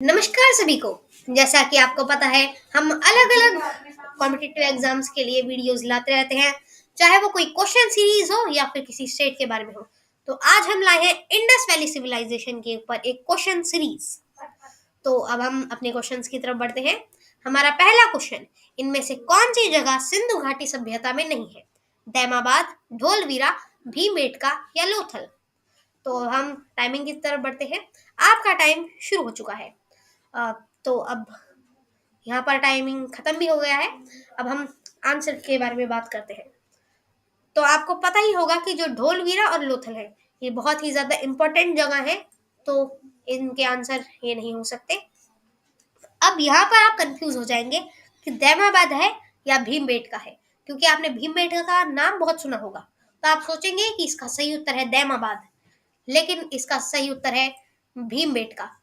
नमस्कार सभी को। जैसा कि आपको पता है, हम अलग अलग कॉम्पिटिटिव एग्जाम्स के लिए वीडियोस लाते रहते हैं, चाहे वो कोई क्वेश्चन सीरीज हो या फिर किसी स्टेट के बारे में हो। तो आज हम लाए हैं इंडस वैली सिविलाइजेशन के ऊपर एक क्वेश्चन सीरीज। तो अब हम अपने क्वेश्चंस की तरफ बढ़ते हैं। हमारा पहला क्वेश्चन, इनमें से कौन सी जगह सिंधु घाटी सभ्यता में नहीं है? दैमाबाद, ढोलवीरा, भीमबेटका या लोथल? तो हम टाइमिंग की तरफ बढ़ते हैं। आपका टाइम शुरू हो चुका है। अ, तो अब यहाँ पर टाइमिंग खत्म भी हो गया है। अब हम आंसर के बारे में बात करते हैं। तो आपको पता ही होगा कि जो ढोलवीरा और लोथल है, ये बहुत ही ज्यादा इंपॉर्टेंट जगह है। तो इनके आंसर ये नहीं हो सकते। अब यहाँ पर आप कंफ्यूज हो जाएंगे कि दैमाबाद है या भीमबेटका है, क्योंकि आपने भीमबेटका का नाम बहुत सुना होगा। तो आप सोचेंगे कि इसका सही उत्तर है दैमाबाद, लेकिन इसका सही उत्तर है भीमबेटका।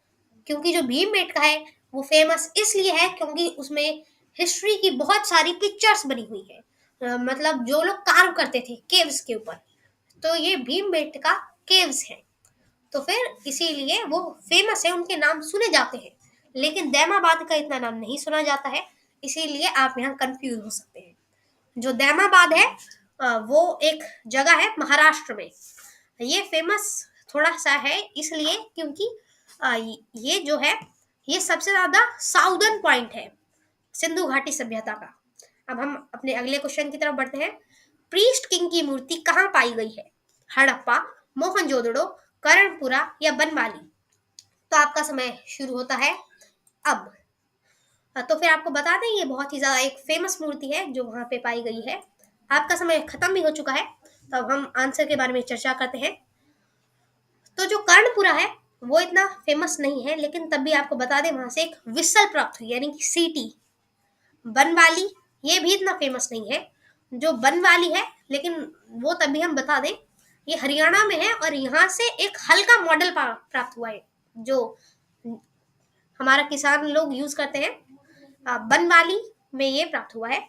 क्योंकि जो भीमबेटका है वो फेमस इसलिए है क्योंकि उसमें हिस्ट्री की बहुत सारी पिक्चर्स बनी हुई है। मतलब जो लोग कार्व करते थे केव्स के ऊपर, तो ये भीमबेटका केव्स है। तो फिर इसीलिए वो फेमस है, उनके नाम सुने जाते हैं। लेकिन दैमाबाद का इतना नाम नहीं सुना जाता है, इसीलिए आप यहाँ कंफ्यूज हो सकते हैं। जो दैमाबाद है वो एक जगह है महाराष्ट्र में। ये फेमस थोड़ा सा है इसलिए क्योंकि ये जो है, ये सबसे ज्यादा साउदर्न पॉइंट है सिंधु घाटी सभ्यता का। अब हम अपने अगले क्वेश्चन की तरफ बढ़ते हैं। प्रीस्ट किंग की मूर्ति कहाँ पाई गई है? हड़प्पा, मोहनजोदड़ो, करणपुरा या बनवाली? तो आपका समय शुरू होता है अब। तो फिर आपको बता दें, ये बहुत ही ज्यादा एक फेमस मूर्ति है जो वहां पे पाई गई है। आपका समय खत्म भी हो चुका है। तो अब हम आंसर के बारे में चर्चा करते हैं। तो जो कर्णपुरा है वो इतना फेमस नहीं है, लेकिन तब भी आपको बता दें वहां से एक विसल प्राप्त हुई, यानी कि सीटी। बनवाली, ये भी इतना फेमस नहीं है जो बनवाली है, लेकिन वो तब भी हम बता दें ये हरियाणा में है और यहाँ से एक हल्का मॉडल प्राप्त हुआ है जो हमारा किसान लोग यूज करते हैं। बनवाली में ये प्राप्त हुआ है।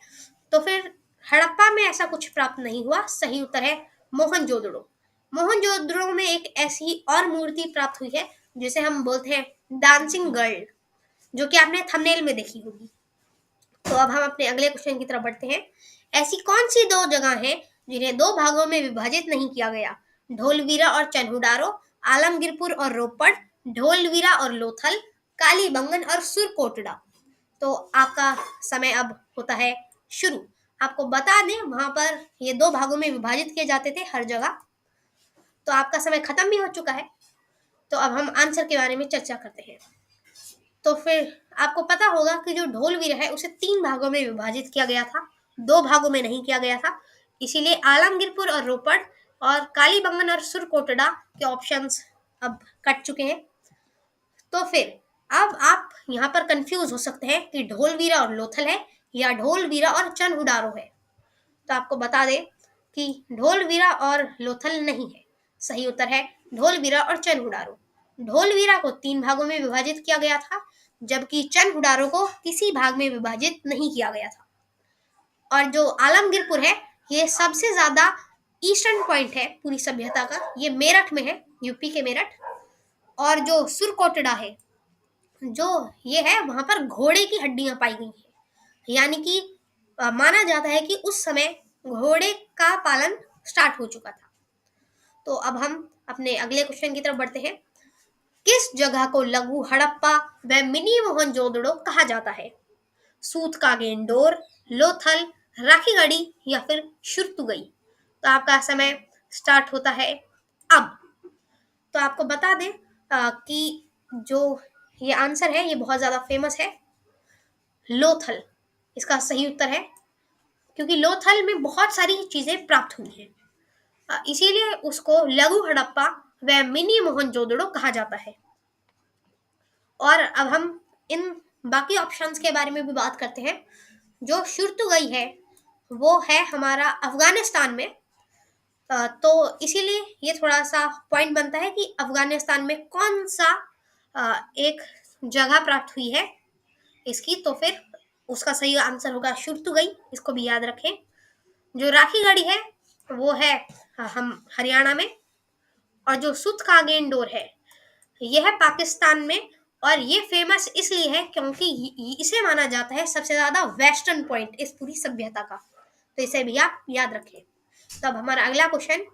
तो फिर हड़प्पा में ऐसा कुछ प्राप्त नहीं हुआ। सही उत्तर है मोहनजोदड़ो। मोहनजोदड़ो में एक ऐसी और मूर्ति प्राप्त हुई है जिसे हम बोलते हैं डांसिंग गर्ल, जो कि आपने थंबनेल में देखी होगी। तो अब हम अपने अगले क्वेश्चन की तरफ बढ़ते हैं। ऐसी कौन सी दो जगह हैं जिन्हें दो भागों में विभाजित नहीं किया गया? ढोलवीरा और चन्हुडारो, आलमगीरपुर और रोपड़, ढोलवीरा और लोथल, कालीबंगन और सुरकोटड़ा? तो आपका समय अब होता है शुरू। आपको बता दें वहां पर ये दो भागों में विभाजित किए जाते थे हर जगह। तो आपका समय खत्म भी हो चुका है। तो अब हम आंसर के बारे में चर्चा करते हैं। तो फिर आपको पता होगा कि जो ढोलवीर है उसे तीन भागों में विभाजित किया गया था, दो भागों में नहीं किया गया था। इसीलिए आलमगीरपुर और रोपड़ और कालीबंगन और सुरकोटड़ा के ऑप्शंस अब कट चुके हैं। तो फिर अब आप यहाँ पर कंफ्यूज हो सकते हैं कि ढोलवीरा और लोथल है या ढोलवीरा और चन्हुडारो है। तो आपको बता दें कि ढोलवीरा और लोथल नहीं है। सही उत्तर है ढोलवीरा और चन्हुडारो। ढोलवीरा को तीन भागों में विभाजित किया गया था, जबकि चन्हुडारो को किसी भाग में विभाजित नहीं किया गया था। और जो आलमगीरपुर है, ये सबसे ज्यादा ईस्टर्न पॉइंट है पूरी सभ्यता का। ये मेरठ में है, यूपी के मेरठ। और जो सुरकोटड़ा है, जो ये है, वहां पर घोड़े की हड्डियां पाई गई हैं, यानी कि माना जाता है कि उस समय घोड़े का पालन स्टार्ट हो चुका था। तो अब हम अपने अगले क्वेश्चन की तरफ बढ़ते हैं। किस जगह को लघु हड़प्पा व मिनी मोहनजोदड़ो कहा जाता है? सूतकागेंडोर, लोथल, राखीगढ़ी या फिर शुर्तुगई? तो आपका समय स्टार्ट होता है अब। तो आपको बता दें कि जो ये आंसर है ये बहुत ज्यादा फेमस है, लोथल इसका सही उत्तर है। क्योंकि लोथल में बहुत सारी चीजें प्राप्त हुई हैं, इसीलिए उसको लघु हड़प्पा व मिनी मोहनजोदड़ो कहा जाता है। और अब हम इन बाकी ऑप्शंस के बारे में भी बात करते हैं। जो शुर्तुगई है वो है हमारा अफगानिस्तान में। तो इसीलिए ये थोड़ा सा पॉइंट बनता है कि अफगानिस्तान में कौन सा एक जगह प्राप्त हुई है इसकी। तो फिर उसका सही आंसर होगा शुर्तुगई, इसको भी याद रखें। जो राखीगढ़ी है वो है हम हरियाणा में। और जो सुतकागेंडोर है यह है पाकिस्तान में। और ये फेमस इसलिए है क्योंकि इसे माना जाता है सबसे ज्यादा वेस्टर्न पॉइंट इस पूरी सभ्यता का। तो इसे भी आप याद रखें। तो अब हमारा अगला क्वेश्चन,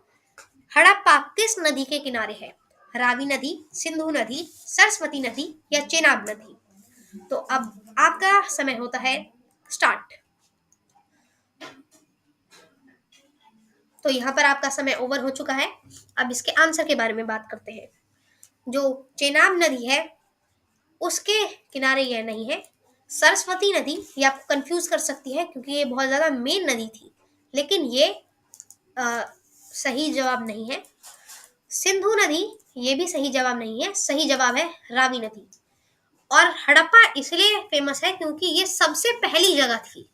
हड़प्पा किस नदी के किनारे है? रावी नदी, सिंधु नदी, सरस्वती नदी या चेनाब नदी? तो अब आपका समय होता है स्टार्ट। तो यहाँ पर आपका समय ओवर हो चुका है। अब इसके आंसर के बारे में बात करते हैं। जो चेनाब नदी है उसके किनारे यह नहीं है। सरस्वती नदी ये आपको कंफ्यूज कर सकती है क्योंकि ये बहुत ज्यादा मेन नदी थी, लेकिन ये सही जवाब नहीं है। सिंधु नदी ये भी सही जवाब नहीं है, सही जवाब है रावी नदी। और हड़प्पा इसलिए फेमस है क्योंकि ये सबसे पहली जगह थी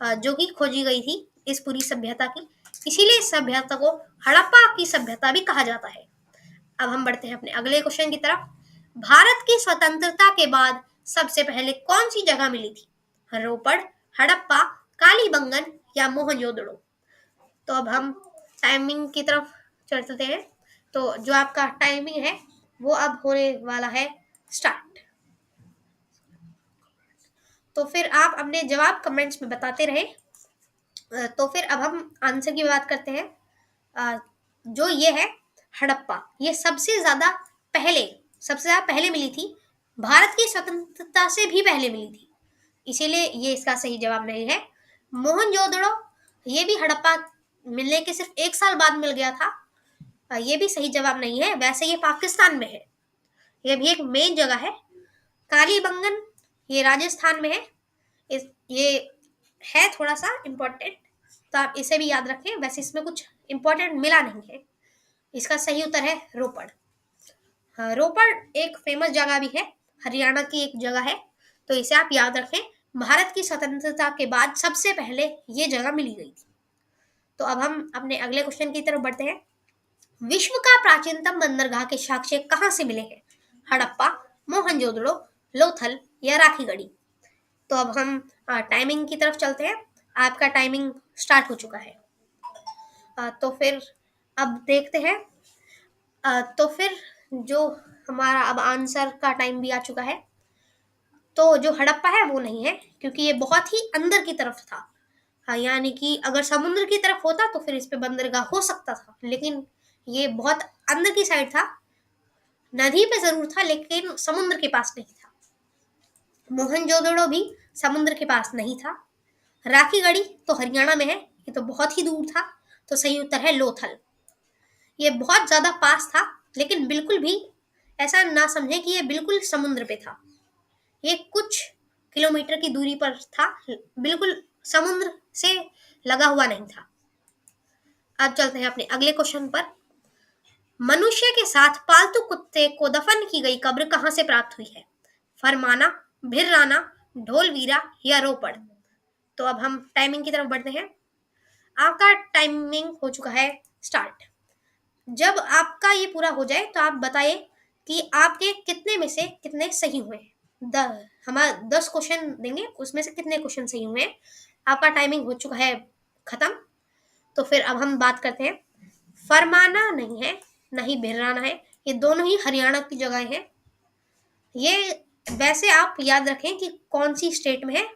जो कि खोजी गई थी इस पूरी सभ्यता की, इसीलिए इस सभ्यता को हड़प्पा की सभ्यता भी कहा जाता है। अब हम बढ़ते हैं अपने अगले क्वेश्चन की तरफ। भारत की स्वतंत्रता के बाद सबसे पहले कौन सी जगह मिली थी? रोपड़, हड़प्पा, कालीबंगन या मोहनजोदड़ो? तो अब हम टाइमिंग की तरफ चलते हैं। तो जो आपका टाइमिंग है वो अब होने वाला है स्टार्ट। तो फिर आप अपने जवाब कमेंट्स में बताते रहे। तो फिर अब हम आंसर की बात करते हैं। जो ये है हड़प्पा, ये सबसे ज्यादा पहले मिली थी, भारत की स्वतंत्रता से भी पहले मिली थी, इसीलिए ये इसका सही जवाब नहीं है। मोहनजोदड़ो ये भी हड़प्पा मिलने के सिर्फ 1 साल बाद मिल गया था, ये भी सही जवाब नहीं है। वैसे ये पाकिस्तान में है, ये भी एक मेन जगह है। कालीबंगन ये राजस्थान में है, ये है थोड़ा सा इम्पोर्टेंट, तो आप इसे भी याद रखें। वैसे इसमें कुछ इम्पोर्टेंट मिला नहीं है। इसका सही उत्तर है रोपड़। हाँ, रोपड़ एक फेमस जगह भी है, हरियाणा की एक जगह है, तो इसे आप याद रखें। भारत की स्वतंत्रता के बाद सबसे पहले ये जगह मिली गई थी। तो अब हम अपने अगले क्वेश्चन की तरफ बढ़ते हैं। विश्व का प्राचीनतम बंदरगाह के साक्ष्य कहाँ से मिले हैं? हड़प्पा, मोहनजोदड़ो, लोथल या राखीगढ़ी? तो अब हम टाइमिंग की तरफ चलते हैं। आपका टाइमिंग स्टार्ट हो चुका है। तो फिर अब देखते हैं। तो फिर जो हमारा अब आंसर का टाइम भी आ चुका है। तो जो हड़प्पा है वो नहीं है क्योंकि ये बहुत ही अंदर की तरफ था। हाँ, यानी कि अगर समुद्र की तरफ होता तो फिर इस पे बंदरगाह हो सकता था, लेकिन ये बहुत अंदर की साइड था। नदी पे जरूर था लेकिन समुद्र के पास नहीं था। मोहनजोदड़ो भी समुद्र के पास नहीं था। राखीगढ़ी तो हरियाणा में है, ये तो बहुत ही दूर था। तो सही उत्तर है लोथल। ये बहुत ज्यादा पास था, लेकिन बिल्कुल भी ऐसा ना समझे कि ये बिल्कुल समुद्र पे था। ये कुछ किलोमीटर की दूरी पर था, बिल्कुल समुद्र से लगा हुआ नहीं था। अब चलते हैं अपने अगले क्वेश्चन पर। मनुष्य के साथ पालतू कुत्ते को दफन की गई कब्र कहाँ से प्राप्त हुई है? फरमाना, भिर्राना, ढोलवीरा या रोपड़? तो अब हम टाइमिंग की तरफ बढ़ते हैं। आपका टाइमिंग हो चुका है स्टार्ट। जब आपका ये पूरा हो जाए तो आप बताइए कि आपके कितने में से कितने सही हुए। हमारा 10 क्वेश्चन देंगे, उसमें से कितने क्वेश्चन सही हुए हैं। आपका टाइमिंग हो चुका है खत्म। तो फिर अब हम बात करते हैं। फरमाना नहीं है, नहीं भिर्राना है, ये दोनों ही हरियाणा की जगह हैं। ये वैसे आप याद रखें कि कौन सी स्टेट में है,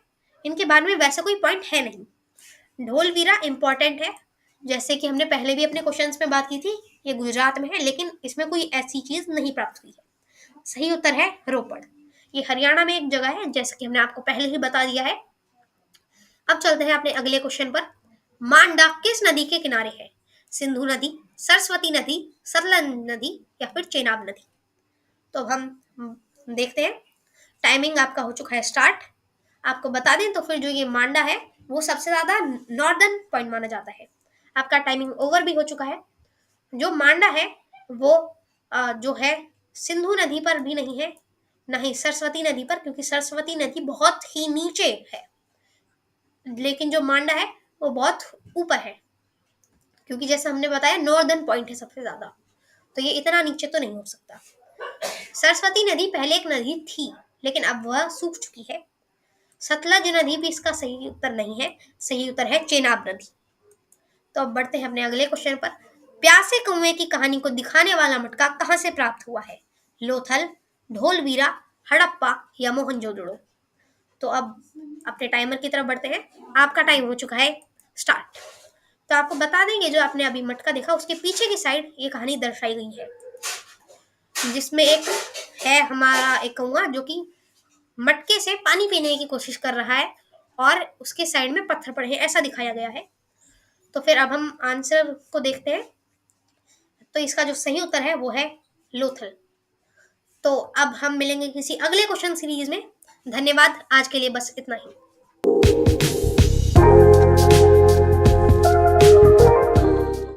इनके बारे में वैसे कोई पॉइंट है नहीं। ढोलवीरा इंपॉर्टेंट है, जैसे कि हमने पहले भी अपने क्वेश्चंस में बात की थी, ये गुजरात में है, लेकिन इसमें कोई ऐसी चीज नहीं प्राप्त हुई है। सही उत्तर है रोपड़। ये हरियाणा में एक जगह है, जैसे कि हमने आपको पहले ही बता दिया है। अब चलते हैं अपने अगले क्वेश्चन पर। मांडा किस नदी के किनारे है? सिंधु नदी, सरस्वती नदी, सतलज नदी या फिर चेनाब नदी? तो अब हम देखते हैं। टाइमिंग आपका हो चुका है स्टार्ट। आपको बता दें तो फिर जो ये मांडा है वो सबसे ज्यादा नॉर्दर्न पॉइंट माना जाता है। आपका टाइमिंग ओवर भी हो चुका है। जो मांडा है वो जो है सिंधु नदी पर भी नहीं है, ना ही सरस्वती नदी पर, क्योंकि सरस्वती नदी बहुत ही नीचे है, लेकिन जो मांडा है वो बहुत ऊपर है, क्योंकि जैसे हमने बताया नॉर्दर्न पॉइंट है सबसे ज्यादा, तो ये इतना नीचे तो नहीं हो सकता। सरस्वती नदी पहले एक नदी थी, लेकिन अब वह सूख चुकी है। सतलज नदी भी इसका सही उत्तर नहीं है, सही उत्तर है चेनाब नदी। तो अब बढ़ते हैं अपने अगले क्वेश्चन पर। प्यासे कुएं की कहानी को दिखाने वाला मटका कहाँ से प्राप्त हुआ है? लोथल, ढोलवीरा, हड़प्पा या मोहनजोदड़ो। तो अब अपने टाइमर की तरफ बढ़ते हैं। आपका टाइम हो चुका है स्टार्ट। तो आपको बता देंगे, जो आपने अभी मटका देखा उसके पीछे की साइड ये कहानी दर्शाई गई है, जिसमें एक है हमारा एक कौआ जो कि मटके से पानी पीने की कोशिश कर रहा है और उसके साइड में पत्थर पड़े हैं, ऐसा दिखाया गया है। तो फिर अब हम आंसर को देखते हैं। तो इसका जो सही उत्तर है वो है लोथल। तो अब हम मिलेंगे किसी अगले क्वेश्चन सीरीज में। धन्यवाद, आज के लिए बस इतना ही।